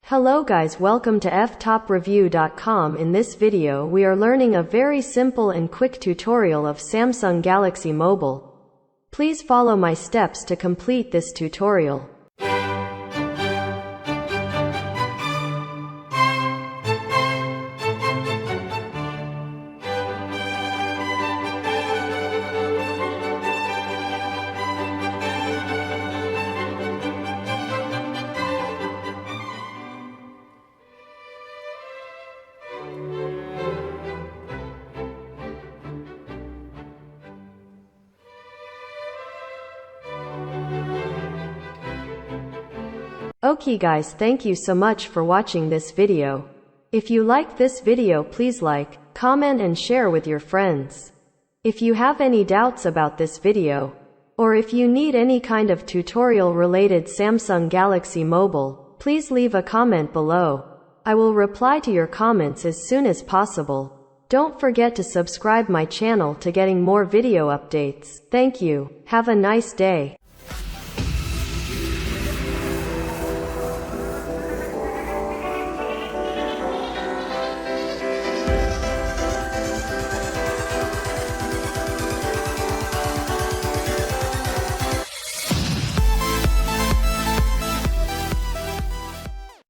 Hello guys, welcome to Ftopreview.com. In this video we are learning a very simple and quick tutorial of Samsung Galaxy Mobile. Please follow my steps to complete this tutorial. Okay guys, thank you so much for watching this video. If you like this video, please like, comment and share with your friends. If you have any doubts about this video, or if you need any kind of tutorial related Samsung Galaxy Mobile, please leave a comment below. I will reply to your comments as soon as possible. Don't forget to subscribe my channel to getting more video updates. Thank you. Have a nice day.